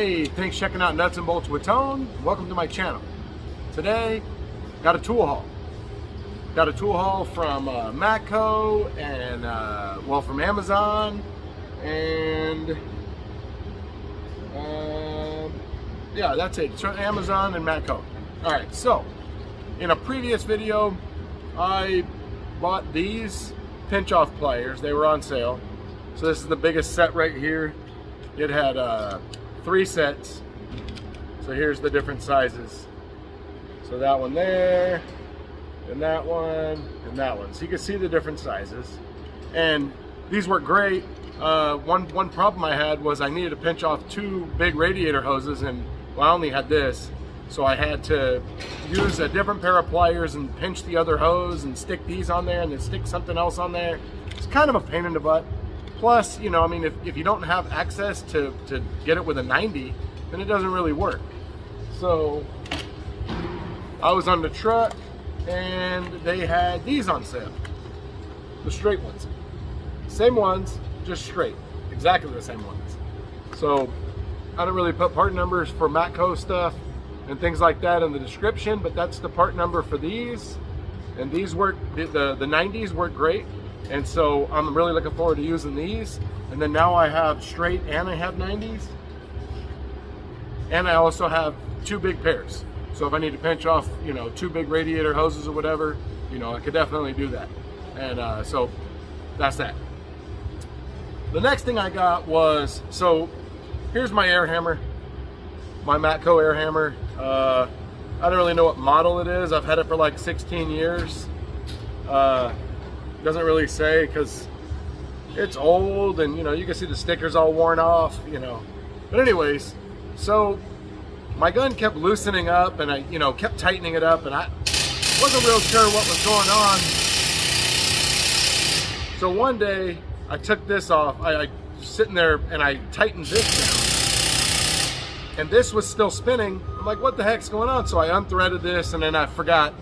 Hey, thanks for checking out Nuts and Bolts with Tone. Welcome to my channel. Today, got a tool haul. Got a tool haul from Matco and, well, from Amazon. And, yeah, that's it. So Amazon and Matco. All right, so, in a previous video, I bought these pinch-off pliers. They were on sale. So this is the biggest set right here. It had 3 sets. So here's the different sizes. So that one there, and that one, and that one. So you can see the different sizes. And these work great. One problem I had was I needed to pinch off 2 big radiator hoses, and well, I only had this. So I had to use a different pair of pliers and pinch the other hose and stick these on there and then stick something else on there. It's kind of a pain in the butt. Plus, you know, I mean, if you don't have access to get it with a 90, then it doesn't really work. So I was on the truck and they had these on sale. The straight ones. Same ones, just straight. Exactly the same ones. So I don't really put part numbers for Matco stuff and things like that in the description, but that's the part number for these. And these work, the 90s work great. And so I'm really looking forward to using these. And then now I have straight and I have 90s. And I also have 2 big pairs. So if I need to pinch off, you know, 2 big radiator hoses or whatever, you know, I could definitely do that. And so that's that. The next thing I got was, so here's my air hammer. My Matco air hammer. I don't really know what model it is. I've had it for like 16 years. Doesn't really say because it's old and, you know, you can see the stickers all worn off, you know. But anyways, so my gun kept loosening up and I, you know, kept tightening it up and I wasn't real sure what was going on. So one day I took this off. I was sitting there and I tightened this down. And this was still spinning. I'm like, what the heck's going on? So I unthreaded this and then I forgot,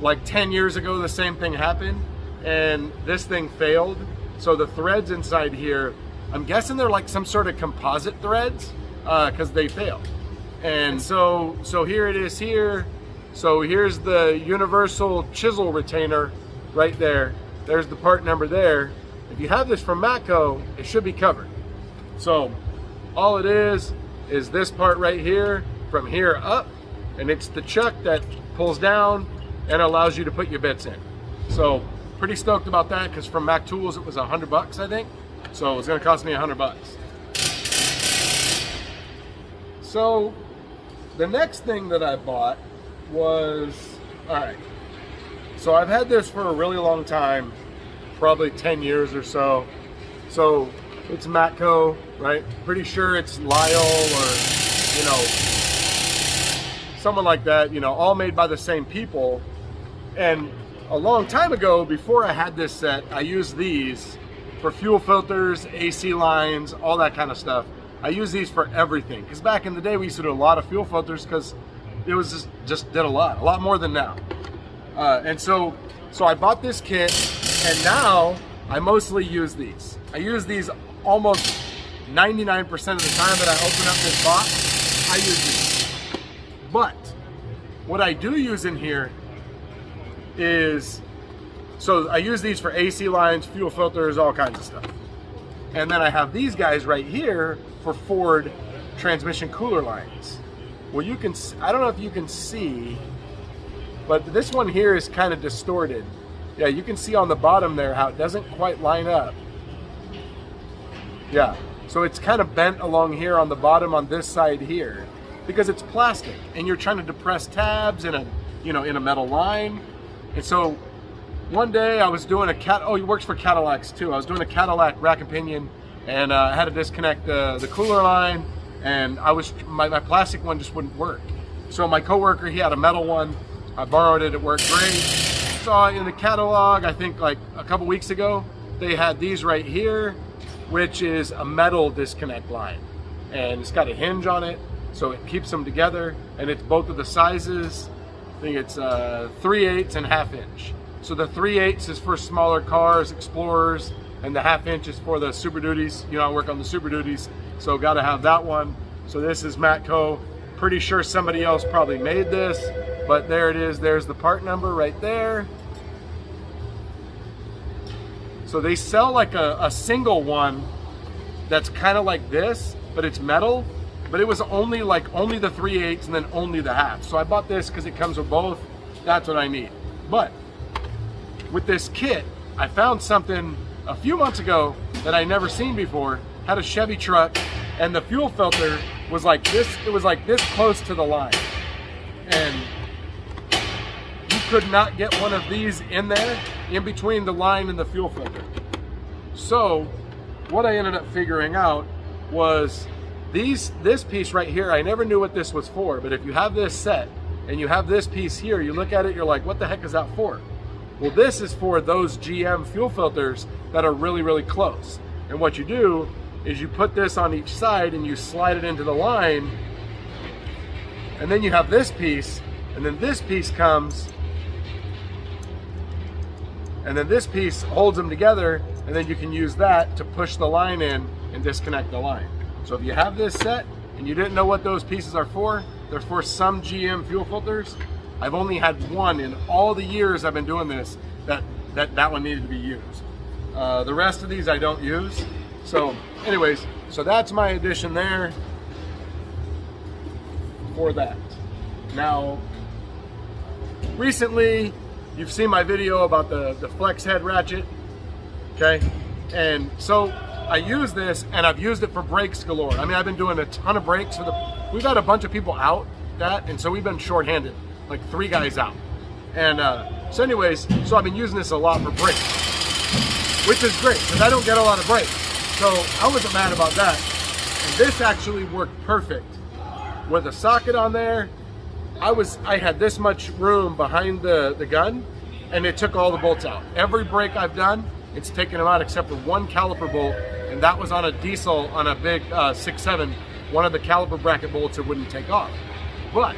like 10 years ago, the same thing happened and this thing failed. So the threads inside here, I'm guessing they're like some sort of composite threads because they failed. And so here it is here. So here's the universal chisel retainer right there. There's the part number there. If you have this from Matco, it should be covered. So all it is this part right here from here up, and it's the chuck that pulls down and allows you to put your bits in. So pretty stoked about that because from Mac Tools it was $100, I think. So it was gonna cost me $100. So the next thing that I bought was, all right, so I've had this for a really long time, probably 10 years or so. So it's Matco, right? Pretty sure it's Lyle or, you know, someone like that, you know, all made by the same people. And a long time ago, before I had this set, I used these for fuel filters, AC lines, all that kind of stuff. I use these for everything. Because back in the day, we used to do a lot of fuel filters because it was just did a lot more than now. And so I bought this kit and now I mostly use these. I use these almost 99% of the time that I open up this box, I use these. But what I do use in here is, so I use these for AC lines, fuel filters, all kinds of stuff. And then I have these guys right here for Ford transmission cooler lines. Well, you can, I don't know if you can see, but this one here is kind of distorted. Yeah, you can see on the bottom there how it doesn't quite line up. Yeah, so it's kind of bent along here on the bottom on this side here because it's plastic and you're trying to depress tabs in a, you know, in a metal line. And so one day I was doing oh, he works for Cadillacs too. I was doing a Cadillac rack and pinion and I had to disconnect the cooler line and my plastic one just wouldn't work. So my coworker, he had a metal one. I borrowed it, it worked great. Saw in the catalog, I think like a couple weeks ago, they had these right here, which is a metal disconnect line. And it's got a hinge on it, so it keeps them together, and it's both of the sizes. I think it's 3/8 and 1/2 inch. So the 3/8 is for smaller cars, Explorers, and the 1/2 inch is for the Super Duties. You know, I work on the Super Duties, so got to have that one. So this is Matco. Pretty sure somebody else probably made this, but there it is. There's the part number right there. So they sell like a single one that's kind of like this, but it's metal, but it was only the 3/8 and then only the half. So I bought this because it comes with both. That's what I need. But with this kit, I found something a few months ago that I never seen before. Had a Chevy truck, and the fuel filter was like this. It was like this close to the line, and you could not get one of these in there, in between the line and the fuel filter. So what I ended up figuring out was this piece right here. I never knew what this was for, but if you have this set and you have this piece here, you look at it, you're like, what the heck is that for? Well, this is for those GM fuel filters that are really, really close. And what you do is you put this on each side and you slide it into the line, and then you have this piece, and then this piece comes, and then this piece holds them together, and then you can use that to push the line in and disconnect the line. So if you have this set and you didn't know what those pieces are for, they're for some GM fuel filters. I've only had one in all the years I've been doing this that one needed to be used. The rest of these I don't use. So anyways, so that's my addition there for that. Now, recently, you've seen my video about the flex head ratchet, okay? And so I use this, and I've used it for brakes galore. I mean, I've been doing a ton of brakes. We've had a bunch of people out and so we've been shorthanded, like 3 guys out. And so anyways, so I've been using this a lot for brakes, which is great, because I don't get a lot of brakes. So I wasn't mad about that. And this actually worked perfect. With a socket on there, I had this much room behind the gun, and it took all the bolts out. Every brake I've done, it's taken them out except for one caliper bolt, and that was on a diesel on a big 6.7. One of the caliper bracket bolts it wouldn't take off. But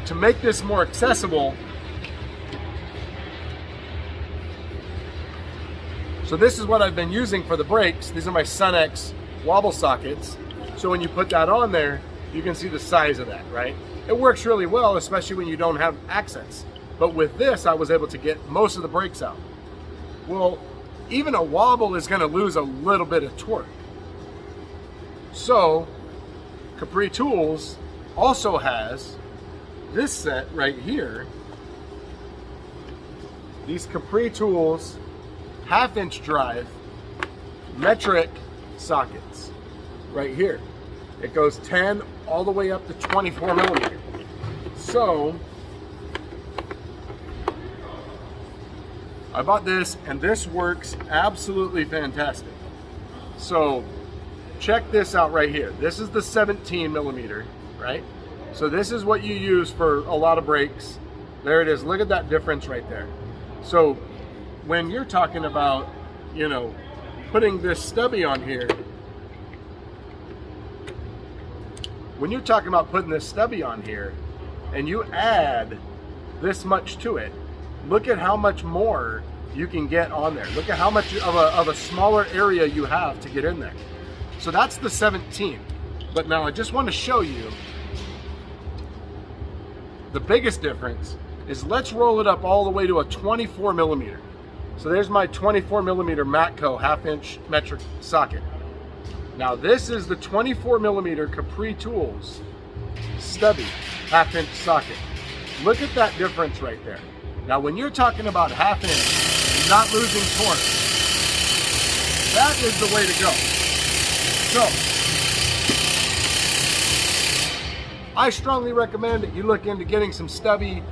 to make this more accessible, so this is what I've been using for the brakes. These are my SunX wobble sockets. So when you put that on there, you can see the size of that, right? It works really well, especially when you don't have accents. But with this, I was able to get most of the brakes out. Well, even a wobble is gonna lose a little bit of torque. So Capri Tools also has this set right here. These Capri Tools 1/2-inch drive metric sockets right here. It goes 10 all the way up to 24 millimeter. So I bought this, and this works absolutely fantastic. So check this out right here. This is the 17 millimeter, right? So this is what you use for a lot of brakes. There it is. Look at that difference right there. So when you're talking about, you know, putting this stubby on here, when you're talking about putting this stubby on here and you add this much to it, look at how much more you can get on there. Look at how much of a smaller area you have to get in there. So that's the 17. But now I just want to show you the biggest difference is, let's roll it up all the way to a 24 millimeter. So there's my 24 millimeter Matco 1/2-inch metric socket. Now this is the 24 millimeter Capri Tools stubby 1/2-inch socket. Look at that difference right there. Now when you're talking about 1/2-inch, not losing torque, that is the way to go. So I strongly recommend that you look into getting some stubby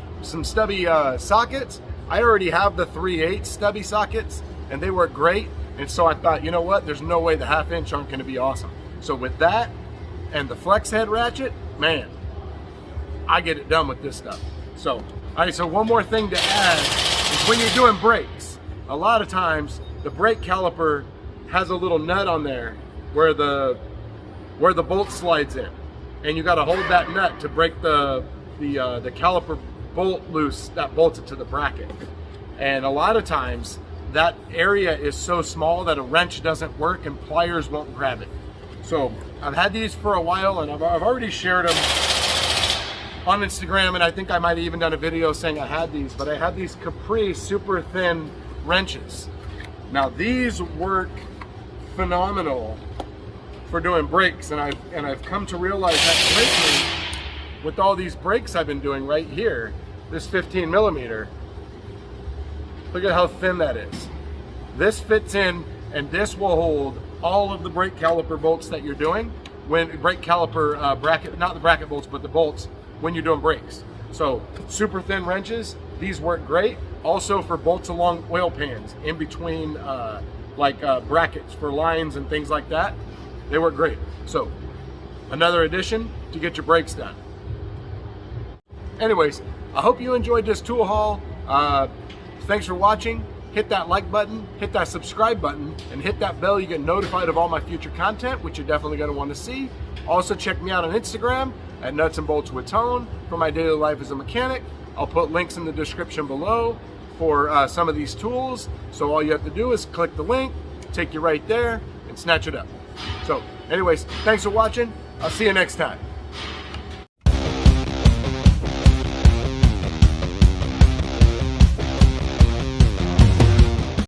sockets. I already have the 3/8 stubby sockets, and they work great. And so I thought, you know what? There's no way the 1/2-inch aren't going to be awesome. So with that and the flex head ratchet, man, I get it done with this stuff. So, all right. So one more thing to add is, when you're doing brakes, a lot of times the brake caliper has a little nut on there where the bolt slides in, and you got to hold that nut to break the caliper bolt loose that bolts it to the bracket. And a lot of times that area is so small that a wrench doesn't work and pliers won't grab it. So I've had these for a while, and I've already shared them on Instagram, and I think I might have even done a video saying I had these, but I had these Capri super thin wrenches. Now these work phenomenal for doing brakes, and I've come to realize that lately with all these brakes I've been doing right here, this 15 millimeter, look at how thin that is. This fits in, and this will hold all of the brake caliper bolts that you're doing, when brake caliper bracket, not the bracket bolts, but the bolts when you're doing brakes. So super thin wrenches, these work great. Also for bolts along oil pans, in between brackets for lines and things like that, they work great. So another addition to get your brakes done. Anyways, I hope you enjoyed this tool haul. Thanks for watching. Hit that like button, hit that subscribe button, and hit that bell. You get notified of all my future content, which you're definitely going to want to see. Also check me out on Instagram at Nuts and Bolts with Tone for my daily life as a mechanic. I'll put links in the description below for some of these tools. So all you have to do is click the link, take you right there, and snatch it up. So anyways, thanks for watching. I'll see you next time.